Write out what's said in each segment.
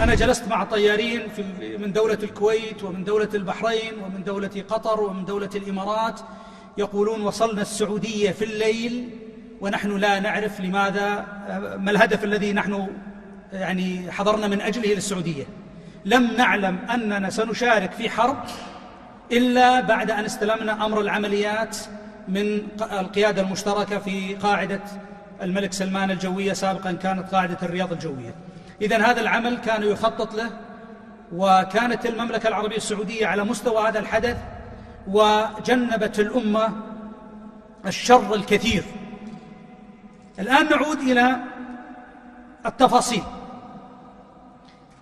أنا جلست مع طيارين من دولة الكويت ومن دولة البحرين ومن دولة قطر ومن دولة الإمارات يقولون وصلنا السعودية في الليل ونحن لا نعرف لماذا، ما الهدف الذي نحن حضرنا من أجله للسعودية. لم نعلم أننا سنشارك في حرب إلا بعد أن استلمنا أمر العمليات من القيادة المشتركة في قاعدة الملك سلمان الجوية، سابقا كانت قاعدة الرياض الجوية. إذن هذا العمل كان يخطط له، وكانت المملكة العربية السعودية على مستوى هذا الحدث، وجنبت الأمة الشر الكثير. الآن نعود إلى التفاصيل.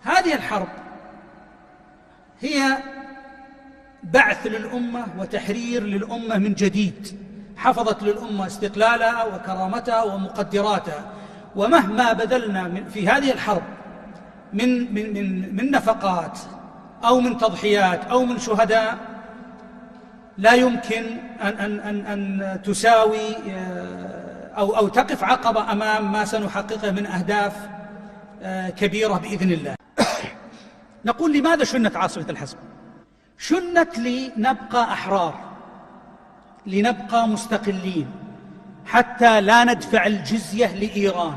هذه الحرب هي بعث للأمة وتحرير للأمة من جديد، حفظت للأمة استقلالها وكرامتها ومقدراتها، ومهما بذلنا في هذه الحرب من نفقات أو من تضحيات أو من شهداء لا يمكن أن تساوي أو تقف عقبة أمام ما سنحققه من أهداف كبيرة بإذن الله. نقول لماذا شنت عاصفة الحزم؟ شنت لنبقى أحرار، لنبقى مستقلين، حتى لا ندفع الجزية لإيران.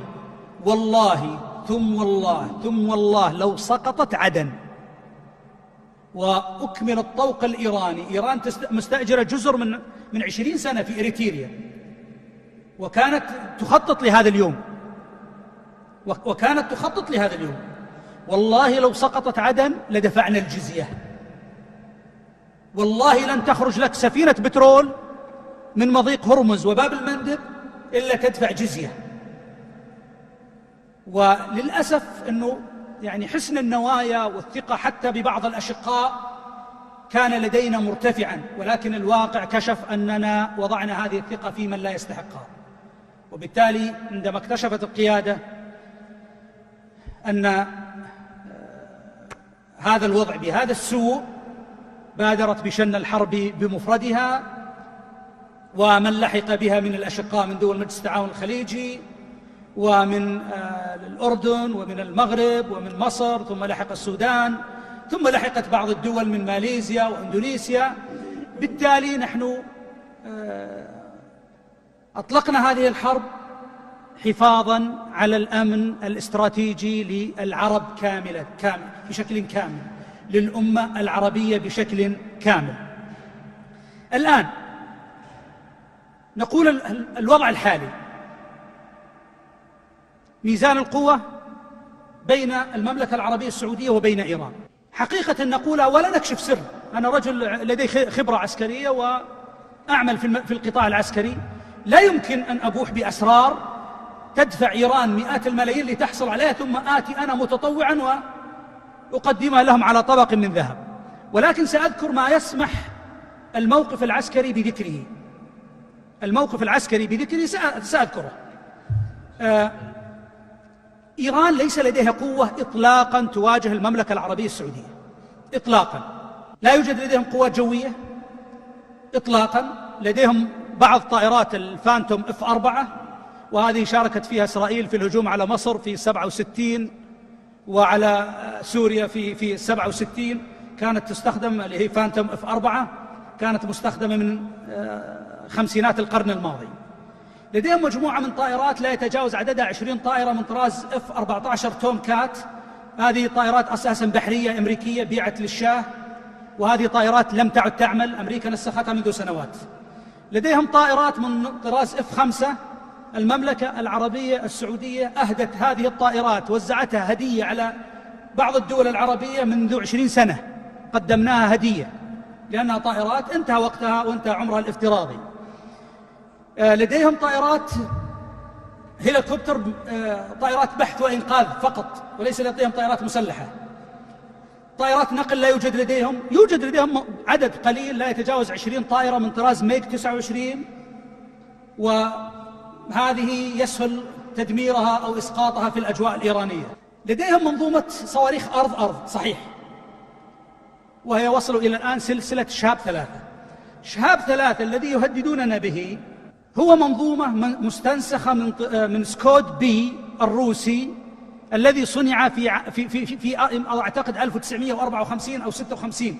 والله ثم والله ثم والله لو سقطت عدن وأكمل الطوق الإيراني، إيران مستأجرة جزر من 20 سنة في إريتريا، وكانت تخطط لهذا اليوم، والله لو سقطت عدن لدفعنا الجزية. والله لن تخرج لك سفينة بترول من مضيق هرمز وباب المندب إلا تدفع جزية. وللأسف أنه حسن النوايا والثقة حتى ببعض الأشقاء كان لدينا مرتفعا، ولكن الواقع كشف أننا وضعنا هذه الثقة في من لا يستحقها. وبالتالي عندما اكتشفت القيادة أن هذا الوضع بهذا السوء، بادرت بشن الحرب بمفردها، ومن لحق بها من الأشقاء من دول مجلس التعاون الخليجي ومن الأردن ومن المغرب ومن مصر، ثم لحق السودان، ثم لحقت بعض الدول من ماليزيا وإندونيسيا. بالتالي نحن أطلقنا هذه الحرب حفاظاً على الأمن الاستراتيجي للعرب بشكل كامل، للأمة العربية بشكل كامل. الآن نقول الوضع الحالي، ميزان القوة بين المملكة العربية السعودية وبين إيران. حقيقة نقولها ولا نكشف سر، أنا رجل لدي خبرة عسكرية وأعمل في القطاع العسكري، لا يمكن أن أبوح بأسرار تدفع إيران مئات الملايين لتحصل عليها، ثم آتي أنا متطوعا وأقدمها لهم على طبق من ذهب. ولكن سأذكر ما يسمح الموقف العسكري بذكره، سأذكره. إيران ليس لديها قوة إطلاقا تواجه المملكة العربية السعودية إطلاقا. لا يوجد لديهم قوات جوية إطلاقا. لديهم بعض طائرات الفانتوم F4، وهذه شاركت فيها إسرائيل في الهجوم على مصر في 67 وعلى سوريا في 67. كانت تستخدم، اللي هي فانتوم F4، كانت مستخدمة من خمسينات القرن الماضي. لديهم مجموعة من طائرات لا يتجاوز عددها 20 طائرة من طراز F-14 توم كات. هذه طائرات أساسا بحرية أمريكية بيعت للشاه، وهذه طائرات لم تعد تعمل، أمريكا نسختها منذ سنوات. لديهم طائرات من طراز F-5. المملكة العربية السعودية أهدت هذه الطائرات، وزعتها هدية على بعض الدول العربية منذ 20 سنة، قدمناها هدية لأنها طائرات انتهى وقتها وانتهى عمرها الافتراضي. لديهم طائرات هليكوبتر، طائرات بحث وإنقاذ فقط، وليس لديهم طائرات مسلحة. طائرات نقل لا يوجد لديهم. يوجد لديهم عدد قليل لا يتجاوز 20 طائرة من طراز ميج 29، وهذه يسهل تدميرها أو إسقاطها في الأجواء الإيرانية. لديهم منظومة صواريخ أرض صحيح، وهي وصلوا إلى الآن سلسلة شهاب 3. شهاب 3 الذي يهددوننا به هو منظومة مستنسخة من سكود بي الروسي، الذي صنع في أعتقد 1954 أو 56،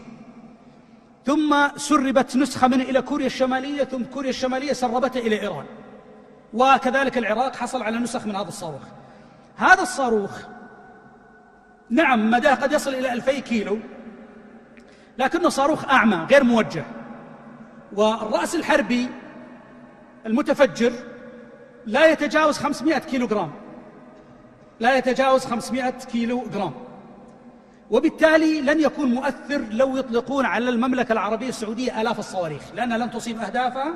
ثم سربت نسخة منه إلى كوريا الشمالية، ثم كوريا الشمالية سربتها إلى إيران، وكذلك العراق حصل على نسخ من هذا الصاروخ. هذا الصاروخ نعم مداه قد يصل إلى 2000 كيلو، لكنه صاروخ أعمى غير موجه، والرأس الحربي المتفجر لا يتجاوز 500 كيلو جرام، لا يتجاوز 500 كيلو جرام، وبالتالي لن يكون مؤثر لو يطلقون على المملكة العربية السعودية آلاف الصواريخ، لأنها لن تصيب أهدافها.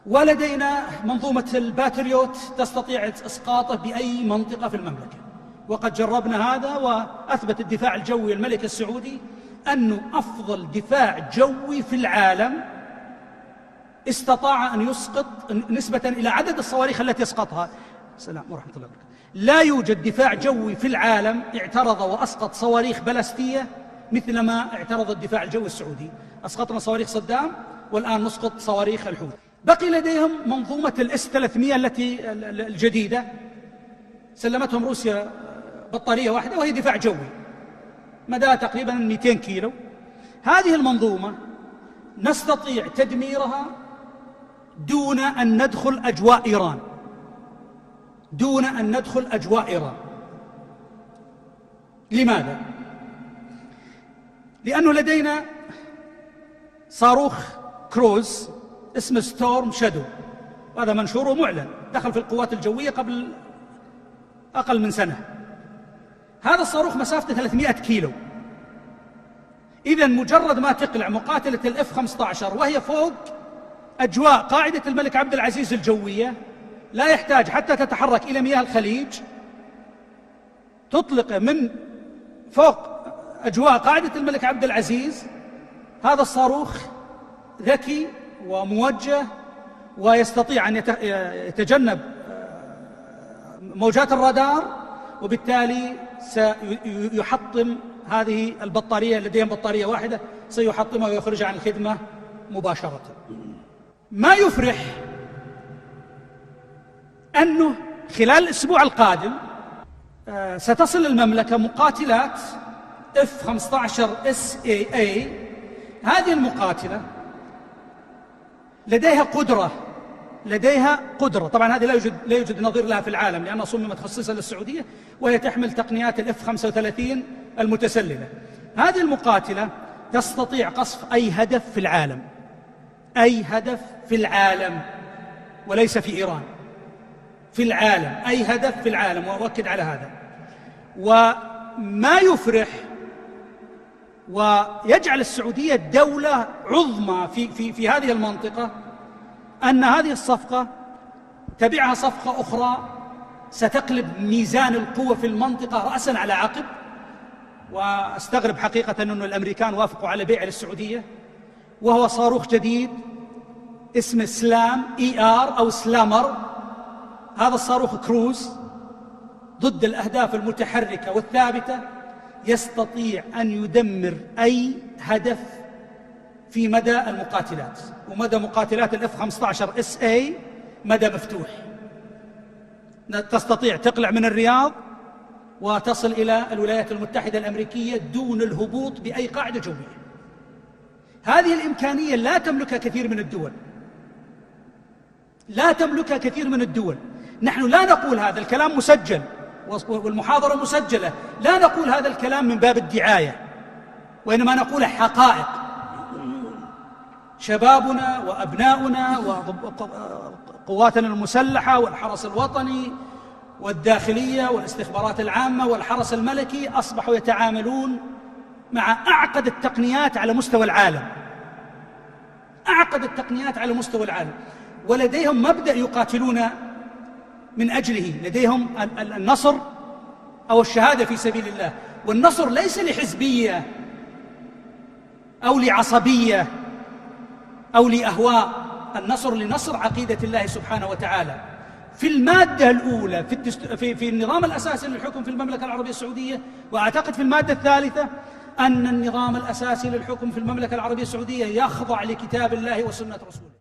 ولدينا منظومة الباتريوت تستطيع إسقاطه بأي منطقة في المملكة، وقد جربنا هذا، وأثبت الدفاع الجوي الملك السعودي أنه أفضل دفاع جوي في العالم، استطاع أن يسقط نسبة إلى عدد الصواريخ التي يسقطها. السلام ورحمة الله وبركاته. لا يوجد دفاع جوي في العالم اعترض وأسقط صواريخ بلستية مثل ما اعترض الدفاع الجوي السعودي. أسقطنا صواريخ صدام، والآن نسقط صواريخ الحوثي. بقي لديهم منظومة الإس 300 التي الجديدة سلمتهم روسيا بطارية واحدة، وهي دفاع جوي مدى تقريبا 200 كيلو. هذه المنظومة نستطيع تدميرها دون أن ندخل أجواء إيران، دون أن ندخل أجواء إيران. لماذا؟ لأنه لدينا صاروخ كروز اسمه ستورم شادو، هذا منشور ومعلن، دخل في القوات الجوية قبل أقل من سنة. هذا الصاروخ مسافته 300 كيلو، إذن مجرد ما تقلع مقاتلة الإف 15 وهي فوق أجواء قاعدة الملك عبد العزيز الجوية، لا يحتاج حتى تتحرك إلى مياه الخليج، تطلق من فوق أجواء قاعدة الملك عبد العزيز. هذا الصاروخ ذكي وموجه، ويستطيع أن يتجنب موجات الرادار، وبالتالي سيحطم هذه البطارية. لديهم بطارية واحدة سيحطمها ويخرجها عن الخدمة مباشرة. ما يفرح أنه خلال الأسبوع القادم ستصل المملكة مقاتلات F-15 SAA. هذه المقاتلة لديها قدرة، طبعا هذه لا يوجد نظير لها في العالم، لأنها صممت خصيصا للسعودية، وهي تحمل تقنيات الF-35 المتسللة. هذه المقاتلة تستطيع قصف أي هدف في العالم، أي هدف في العالم، وليس في إيران، في العالم، أي هدف في العالم، وأؤكد على هذا. وما يفرح ويجعل السعودية دولة عظمى في هذه المنطقة أن هذه الصفقة تبعها صفقة أخرى ستقلب ميزان القوة في المنطقة رأسا على عقب. وأستغرب حقيقة أن الأمريكان وافقوا على بيع للسعودية، وهو صاروخ جديد اسمه سلام ER أو سلامر. هذا الصاروخ كروز ضد الأهداف المتحركة والثابتة، يستطيع أن يدمر أي هدف في مدى المقاتلات، ومدى مقاتلات الF-15 SA مدى مفتوح. تستطيع تقلع من الرياض وتصل إلى الولايات المتحدة الأمريكية دون الهبوط بأي قاعدة جوية. هذه الإمكانية لا تملكها كثير من الدول، لا تملكها كثير من الدول. نحن لا نقول هذا الكلام مسجل، والمحاضرة مسجلة، لا نقول هذا الكلام من باب الدعاية، وإنما نقول حقائق. شبابنا وأبناؤنا وقواتنا المسلحة والحرس الوطني والداخلية والاستخبارات العامة والحرس الملكي أصبحوا يتعاملون مع أعقد التقنيات على مستوى العالم، أعقد التقنيات على مستوى العالم، ولديهم مبدأ يقاتلون من أجله. لديهم النصر أو الشهادة في سبيل الله، والنصر ليس لحزبية أو لعصبية أو لأهواء، النصر لنصر عقيدة الله سبحانه وتعالى. في المادة الأولى في النظام الأساسي للحكم في المملكة العربية السعودية، وأعتقد في المادة الثالثة، أن النظام الأساسي للحكم في المملكة العربية السعودية يخضع لكتاب الله وسنة رسوله.